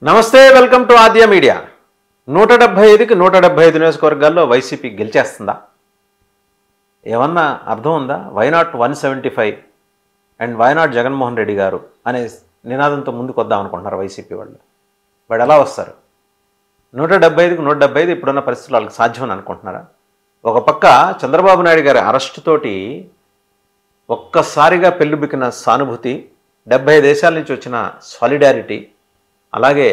నమస్తే, welcome to Aadya media. 175కి 175 నియోజకవర్గాల్లో YCP గెలిచేస్తుందా? ఏమన్నా అర్థం ఉందా? Why not 175 and why not Jaganmohan Reddy గారు అనే నినాదంతో ముందుకు వద్దాం అనుకుంటున్నారు వైసీపీ వాళ్ళు. వాడు ఎలా వస్తారు? 175కి 175 ఇప్పుడున్న పరిస్థితులు వాళ్ళకి సాధ్యమని అనుకుంటున్నారా? ఒక పక్క చంద్రబాబు నాయుడు గారి అరెస్టుతోటి ఒక్కసారిగా పెళ్ళిబిక్కిన సానుభూతి, 70 దేశాల నుంచి వచ్చిన సాలిడారిటీ, అలాగే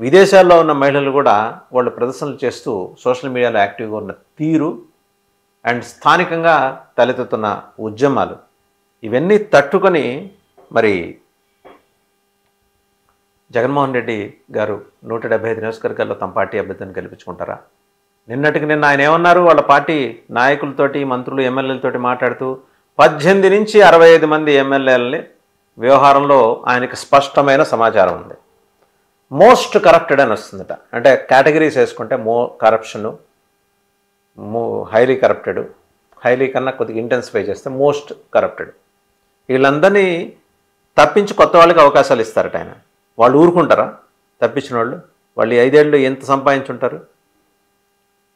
విదేశాల్లో ఉన్న మహిళలు కూడా వాళ్ళు ప్రదర్శనలు చేస్తూ సోషల్ మీడియాలో యాక్టివ్గా ఉన్న తీరు అండ్ స్థానికంగా తలెత్తుతున్న ఉద్యమాలు, ఇవన్నీ తట్టుకొని మరి జగన్మోహన్ రెడ్డి గారు 175 నియోజకవర్గాల్లో తమ పార్టీ అభ్యర్థిని గెలిపించుకుంటారా? నిన్నటికి నిన్న ఆయన ఏమన్నారు? వాళ్ళ పార్టీ నాయకులతోటి, మంత్రులు, ఎమ్మెల్యేలతోటి మాట్లాడుతూ 18 నుంచి 65 మంది ఎమ్మెల్యేలని వ్యవహారంలో ఆయనకి స్పష్టమైన సమాచారం ఉంది. మోస్ట్ కరప్టెడ్ అని వస్తుందట. అంటే కేటగిరీస్ వేసుకుంటే కరప్షను, హైలీ కరప్టెడ్, హైలీ కన్నా కొద్దిగా ఇంటెన్సిఫై చేస్తే మోస్ట్ కరప్టెడ్, వీళ్ళందరినీ తప్పించి కొత్త వాళ్ళకి అవకాశాలు ఇస్తారట ఆయన. వాళ్ళు ఊరుకుంటారా? తప్పించిన వాళ్ళు 5 ఏళ్ళు ఎంత సంపాదించుంటారు?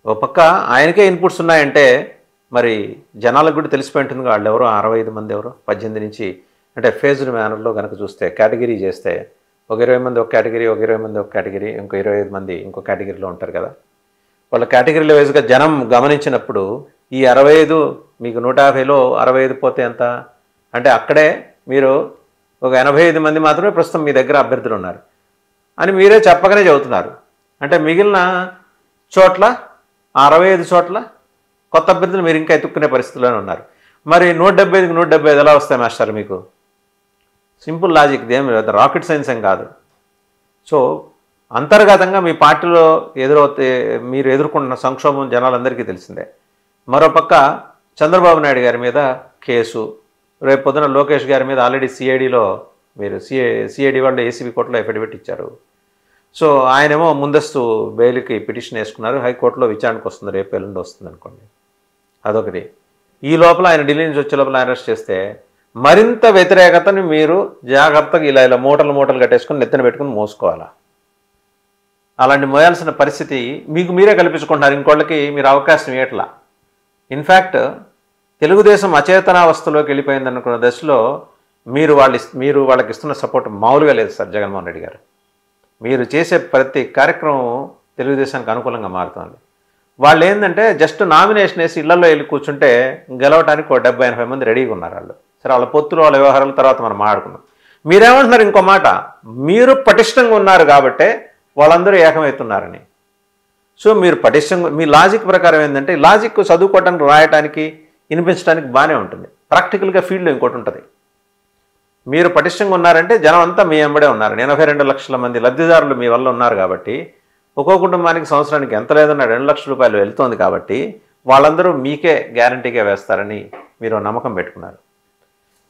ఒక పక్క ఆయనకే ఇన్పుట్స్ ఉన్నాయంటే మరి జనాలకు కూడా తెలిసిపోయి ఉంటుంది. వాళ్ళు ఎవరో 65 మంది ఎవరో 18 నుంచి, అంటే ఫేజ్డ్ మేనర్లో కనుక చూస్తే కేటగిరీ చేస్తే ఒక 20 మంది ఒక కేటగిరీ, ఒక 20 మంది ఒక కేటగిరీ, ఇంకో 25 మంది ఇంకో కేటగిరీలో ఉంటారు కదా. వాళ్ళ కేటగిరీల వైజ్గా జనం గమనించినప్పుడు ఈ 65 మీకు 150లో 65 పోతే ఎంత అంటే అక్కడే మీరు ఒక 85 మంది మాత్రమే ప్రస్తుతం మీ దగ్గర అభ్యర్థులు ఉన్నారు అని మీరే చెప్పగానే చెబుతున్నారు. అంటే మిగిలిన చోట్ల 65 చోట్ల కొత్త అభ్యర్థులు మీరు ఇంకా ఎత్తుక్కునే పరిస్థితుల్లోనే ఉన్నారు. మరి 175కి 175 ఎలా వస్తాయి మాస్టర్ మీకు? సింపుల్ లాజిక్, ఇదేం రాకెట్ సైన్స్ ఏం కాదు. సో అంతర్గతంగా మీ పార్టీలో మీరు ఎదుర్కొంటున్న సంక్షోభం జనాలందరికీ తెలిసిందే. మరోపక్క చంద్రబాబు నాయుడు గారి మీద కేసు, రేపు పొద్దున లోకేష్ గారి మీద ఆల్రెడీ సిఐడిలో మీరు సిఐడి వాళ్ళు ఏసీబీ కోర్టులో ఎఫిడవిట్ ఇచ్చారు. సో ఆయనేమో ముందస్తు బెయిల్కి పిటిషన్ వేసుకున్నారు. హైకోర్టులో విచారణకు వస్తుంది, రేపు ఎల్లుండి వస్తుంది అనుకోండి. అదొకటి. ఈ లోపల ఆయన ఢిల్లీ నుంచి వచ్చే లోపల అరెస్ట్ చేస్తే మరింత వ్యతిరేకతని మీరు జాగ్రత్తగా ఇలా మూటలు కట్టేసుకొని నెత్తిన పెట్టుకుని మోసుకోవాలా? అలాంటి మోయాల్సిన పరిస్థితి మీకు మీరే కల్పించుకుంటున్నారు. ఇంకోళ్ళకి మీరు అవకాశం ఇవ్వట్లా. ఇన్ఫ్యాక్ట్ తెలుగుదేశం అచేతనావస్థలోకి వెళ్ళిపోయింది అనుకున్న దశలో మీరు వాళ్ళకి ఇస్తున్న సపోర్ట్ మామూలుగా లేదు సార్. జగన్మోహన్ రెడ్డి గారు మీరు చేసే ప్రతి కార్యక్రమం తెలుగుదేశానికి అనుకూలంగా మారుతుంది. వాళ్ళు ఏంటంటే జస్ట్ నామినేషన్ వేసి ఇళ్లలో వెళ్ళి కూర్చుంటే గెలవడానికి 70-80 మంది రెడీగా ఉన్నారు. వాళ్ళు సరే, వాళ్ళ పొత్తులు, వాళ్ళ వ్యవహారాల తర్వాత మనం మాట్లాడుకుందాం. మీరేమంటున్నారు? ఇంకో మాట, మీరు పటిష్టంగా ఉన్నారు కాబట్టే వాళ్ళందరూ ఏకమవుతున్నారని. సో మీరు పటిష్టంగా, మీ లాజిక్ ప్రకారం ఏంటంటే, లాజిక్ చదువుకోవడానికి, రాయటానికి, వినిపించడానికి బాగానే ఉంటుంది. ప్రాక్టికల్గా ఫీల్డ్లో ఇంకోటి ఉంటుంది. మీరు పటిష్టంగా ఉన్నారంటే జనం అంతా మీ వెంబడే ఉన్నారు. 82 లక్షల మంది లబ్ధిదారులు మీ వల్ల ఉన్నారు కాబట్టి, ఒక్కో కుటుంబానికి సంవత్సరానికి ఎంత లేదన్నా 2 లక్షల రూపాయలు వెళ్తోంది కాబట్టి వాళ్ళందరూ మీకే గ్యారంటీగా వేస్తారని మీరు నమ్మకం పెట్టుకున్నారు.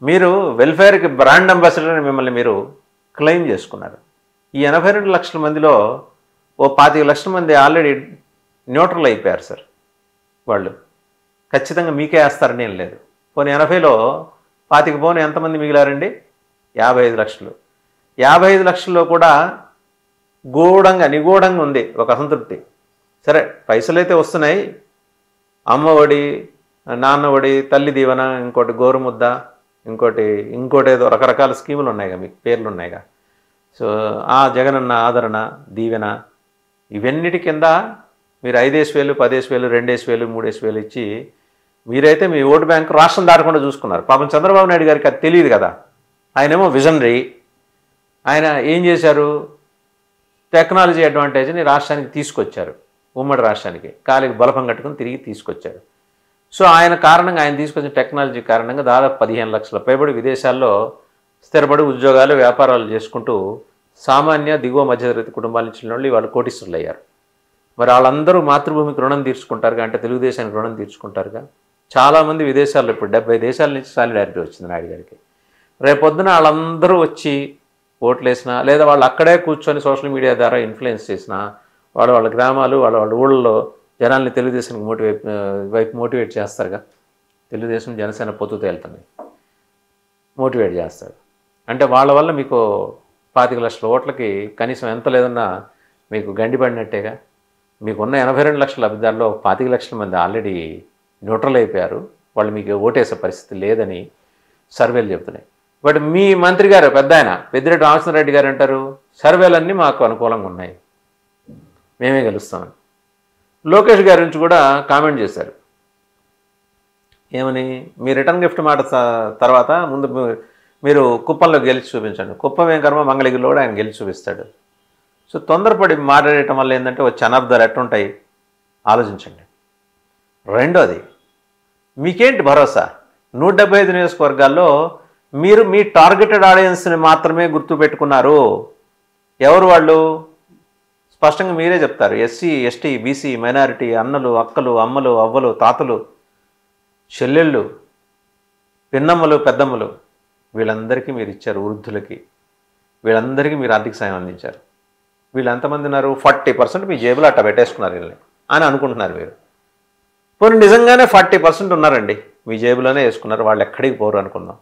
మీరు వెల్ఫేర్కి బ్రాండ్ అంబాసిడర్ అని మిమ్మల్ని మీరు క్లెయిమ్ చేసుకున్నారు. ఈ 82 లక్షల మందిలో 25 లక్షల మంది ఆల్రెడీ న్యూట్రల్ అయిపోయారు సార్. వాళ్ళు ఖచ్చితంగా మీకే వేస్తారని ఏం లేదు. పోనీ 80లో 25 పోనీ ఎంతమంది మిగిలారండి? 55 లక్షలు. 55 లక్షల్లో కూడా నిగూఢంగా ఉంది ఒక అసంతృప్తి. సరే, పైసలు అయితే వస్తున్నాయి, అమ్మ ఒడి, నాన్న ఒడి, తల్లి దీవెన, ఇంకోటి గోరుముద్ద, ఇంకోటి ఏదో రకరకాల స్కీములు ఉన్నాయిగా, మీకు పేర్లు ఉన్నాయిగా. సో ఆ జగనన్న ఆదరణ, దీవెన, ఇవన్నిటి కింద మీరు 5,000, 10,000, 2,000, 3,000 ఇచ్చి మీరైతే మీ ఓటు బ్యాంకు రాష్ట్రం దాటకుండా చూసుకున్నారు. పాపం చంద్రబాబు నాయుడు గారికి అది తెలియదు కదా. ఆయనేమో విజనరీ. ఆయన ఏం చేశారు? టెక్నాలజీ అడ్వాంటేజ్ని రాష్ట్రానికి తీసుకొచ్చారు. ఉమ్మడి రాష్ట్రానికి కాలికి బలపం కట్టుకుని తిరిగి తీసుకొచ్చారు. సో ఆయన కారణంగా, ఆయన తీసుకొచ్చిన టెక్నాలజీ కారణంగా దాదాపు 15 లక్షల పైబడి విదేశాల్లో స్థిరపడి ఉద్యోగాలు, వ్యాపారాలు చేసుకుంటూ సామాన్య దిగువ మధ్యతరగతి కుటుంబాల నుంచి వాళ్ళు వాళ్ళు కోటీశ్వరులు అయ్యారు. మరి వాళ్ళందరూ మాతృభూమికి రుణం తీర్చుకుంటారుగా, అంటే తెలుగుదేశానికి రుణం తీర్చుకుంటారుగా. చాలామంది విదేశాల్లో ఇప్పుడు 70 దేశాల నుంచి సాలిడారిటీ వచ్చింది నాయుడు గారికి. రేపొద్దున వాళ్ళందరూ వచ్చి ఓట్లు వేసినా, లేదా వాళ్ళు అక్కడే కూర్చొని సోషల్ మీడియా ద్వారా ఇన్ఫ్లుయెన్స్ చేసినా, వాళ్ళ గ్రామాలు, వాళ్ళ ఊళ్ళలో జనాల్ని తెలుగుదేశానికి మోటివేట్ చేస్తారుగా. తెలుగుదేశం జనసేన పొత్తుతో వెళ్తున్నాయి, మోటివేట్ చేస్తారు. అంటే వాళ్ళ వల్ల మీకు 25 లక్షల ఓట్లకి కనీసం ఎంత లేదన్నా మీకు గండి పడినట్టేగా. మీకున్న 82 లక్షల లబ్ధిదారుల్లో 25 లక్షల మంది ఆల్రెడీ న్యూట్రల్ అయిపోయారు. వాళ్ళు మీకు ఓటేసే పరిస్థితి లేదని సర్వేలు చెబుతున్నాయి. బట్ మీ మంత్రి గారు పెద్ద ఆయన పెద్దిరెడ్డి రామచంద్రరెడ్డి గారు అంటారు సర్వేలన్నీ మాకు అనుకూలంగా ఉన్నాయి, మేమే గెలుస్తామని. లోకేష్ గారి నుంచి కూడా కామెంట్ చేశారు. ఏమని? మీ రిటర్న్ గిఫ్ట్ మాట తర్వాత ముందు మీరు కుప్పంలో గెలిచి చూపించండి. కుప్పం ఏం కర్మ, మంగళగిరిలో కూడా ఆయన గెలిచి చూపిస్తాడు. సో తొందరపడి మాట్లాడటం వల్ల ఏంటంటే వచ్చే అనర్థాలు ఎట్టుంటాయి ఆలోచించండి. రెండోది, మీకేంటి భరోసా? 175 నియోజకవర్గాల్లో మీరు మీ టార్గెటెడ్ ఆడియన్స్ని మాత్రమే గుర్తుపెట్టుకున్నారు. ఎవరు వాళ్ళు? స్పష్టంగా మీరే చెప్తారు. ఎస్సీ, ఎస్టీ, బీసీ, మైనారిటీ, అన్నలు, అక్కలు, అమ్మలు, అవ్వలు, తాతలు, చెల్లెళ్ళు, పిన్నమ్మలు, పెద్దమ్మలు, వీళ్ళందరికీ మీరు ఇచ్చారు. వృద్ధులకి వీళ్ళందరికీ మీరు ఆర్థిక సాయం అందించారు. వీళ్ళు ఎంతమంది ఉన్నారు? 40% మీ జేబులో అట్ట పెట్టేసుకున్నారు వీళ్ళని అని అనుకుంటున్నారు మీరు. పోనీ నిజంగానే 40% ఉన్నారండి మీ జేబులోనే వేసుకున్నారు, వాళ్ళు ఎక్కడికి పోరు అనుకుందాం.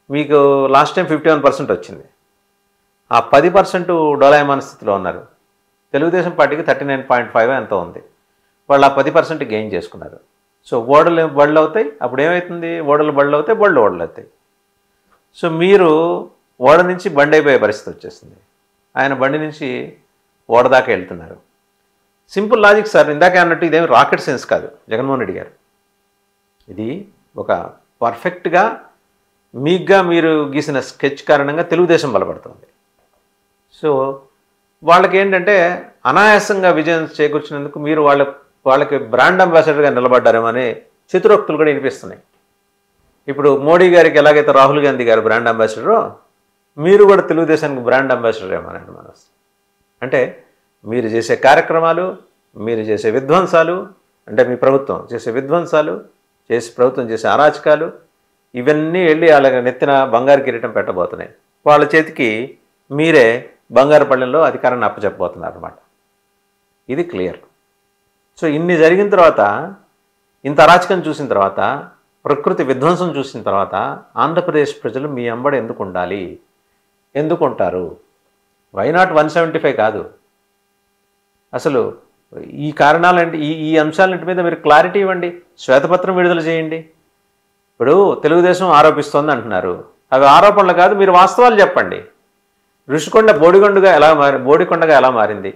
మీకు లాస్ట్ టైం 51% వచ్చింది. ఆ 10% డోలాయమాన స్థితిలో ఉన్నారు. తెలుగుదేశం పార్టీకి 39.5 ఎంతో ఉంది. వాళ్ళు ఆ 10% గెయిన్ చేసుకున్నారు. సో ఓడలు బళ్ళు అవుతాయి. అప్పుడు ఏమవుతుంది? ఓడలు బళ్ళు అవుతాయి, బళ్ళు ఓడలు అవుతాయి. సో మీరు ఓడ నుంచి బండి అయిపోయే పరిస్థితి వచ్చేసింది. ఆయన బండి నుంచి ఓడ దాకా వెళ్తున్నారు. Simple logic sir. ఇందాకే అన్నట్టు ఇదేమి రాకెట్ సైన్స్ కాదు జగన్మోహన్ రెడ్డి గారు. ఇది ఒక పర్ఫెక్ట్గా మీగ్గా మీరు గీసిన స్కెచ్ కారణంగా తెలుగుదేశం బలపడుతుంది. సో వాళ్ళకి ఏంటంటే అనాయాసంగా విజయం చేకూర్చినందుకు మీరు వాళ్ళకి బ్రాండ్ అంబాసిడర్గా నిలబడ్డారేమో అనే చిత్రోక్తులు కూడా వినిపిస్తున్నాయి. ఇప్పుడు మోడీ గారికి ఎలాగైతే రాహుల్ గాంధీ గారు బ్రాండ్ అంబాసిడరో మీరు కూడా తెలుగుదేశానికి బ్రాండ్ అంబాసిడర్ ఏమోనండి మనసు. అంటే మీరు చేసే కార్యక్రమాలు, మీరు చేసే విధ్వంసాలు, అంటే మీ ప్రభుత్వం చేసే విధ్వంసాలు, ప్రభుత్వం చేసే అరాచకాలు, ఇవన్నీ వెళ్ళి వాళ్ళ నెత్తిన బంగారు కిరీటం పెట్టబోతున్నాయి. వాళ్ళ చేతికి మీరే బంగారు పళ్ళెంలో అధికారాన్ని అప్పచెప్పబోతున్నారు అన్నమాట. ఇది క్లియర్. సో ఇన్ని జరిగిన తర్వాత, ఇంత అరాచకం చూసిన తర్వాత, ప్రకృతి విధ్వంసం చూసిన తర్వాత ఆంధ్రప్రదేశ్ ప్రజలు మీ అంబడి ఎందుకు ఉండాలి? ఎందుకు ఉంటారు? వై నాట్ 175 కాదు. అసలు ఈ కారణాలంటే ఈ అంశాలంటి మీద మీరు క్లారిటీ ఇవ్వండి, శ్వేతపత్రం విడుదల చేయండి. ఇప్పుడు తెలుగుదేశం ఆరోపిస్తోంది అంటున్నారు. అవి ఆరోపణలు కాదు, మీరు వాస్తవాలు చెప్పండి. ఋషికొండ బోడికొండగా ఎలా మారింది?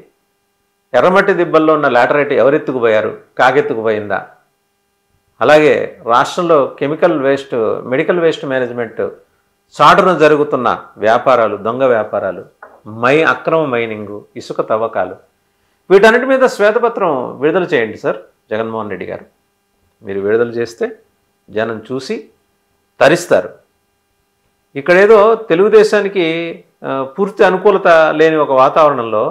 ఎర్రమట్టి దిబ్బల్లో ఉన్న లాటరైట్ ఎవరెత్తుకుపోయారు? కాకెత్తుకుపోయిందా? అలాగే రాష్ట్రంలో మెడికల్ వేస్ట్ మేనేజ్మెంట్ చాటున జరుగుతున్న వ్యాపారాలు, దొంగ వ్యాపారాలు, అక్రమ మైనింగు, ఇసుక తవ్వకాలు, వీటన్నిటి మీద శ్వేతపత్రం విడుదల చేయండి సార్ జగన్మోహన్ రెడ్డి గారు. మీరు విడుదల చేస్తే జనం చూసి తరిస్తారు. ఇక్కడేదో తెలుగుదేశానికి పూర్తి అనుకూలత లేని ఒక వాతావరణంలో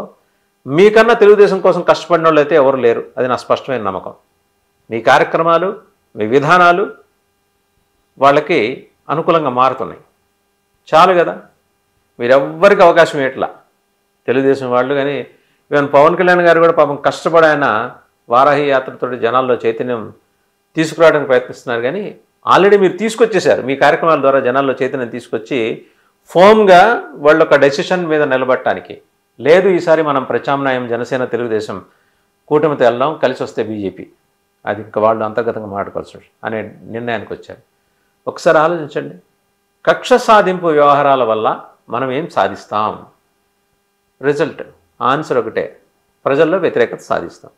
మీకన్నా తెలుగుదేశం కోసం కష్టపడిన వాళ్ళు అయితే ఎవరు లేరు. అది నా స్పష్టమైన నమ్మకం. మీ కార్యక్రమాలు, మీ విధానాలు వాళ్ళకి అనుకూలంగా మారుతున్నాయి. చాలు కదా, మీరెవ్వరికి అవకాశం ఇవ్వట్లా తెలుగుదేశం వాళ్ళు. కానీ ఈవెన్ పవన్ కళ్యాణ్ గారు కూడా పాపం కష్టపడి ఆయన వారాహి యాత్రతో జనాల్లో చైతన్యం తీసుకురావడానికి ప్రయత్నిస్తున్నారు. కానీ ఆల్రెడీ మీరు తీసుకొచ్చేశారు. మీ కార్యక్రమాల ద్వారా జనాల్లో చైతన్యం తీసుకొచ్చి ఫోమ్గా వాళ్ళు ఒక డెసిషన్ మీద నిలబడటానికి లేదు. ఈసారి మనం ప్రత్యామ్నాయం జనసేన తెలుగుదేశం కూటమితో వెళ్దాం, కలిసి వస్తే బీజేపీ, అది ఇంకా వాళ్ళు అంతర్గతంగా మాట్లాడుకోవాల్సి అనే నిర్ణయానికి వచ్చారు. ఒకసారి ఆలోచించండి. కక్ష సాధింపు వ్యవహారాల వల్ల మనం ఏం సాధిస్తాం? రిజల్ట్ ఆన్సర్ ఒకటే, ప్రజల్లో వ్యతిరేకత సాధిస్తాం.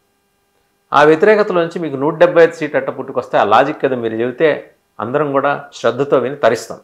ఆ వ్యతిరేకతలో నుంచి మీకు 175 సీట్ అట్ట పుట్టుకొస్తే ఆ లాజిక్ కదా మీరు చెబితే అందరం కూడా శ్రద్ధతో విని తరిస్తాం.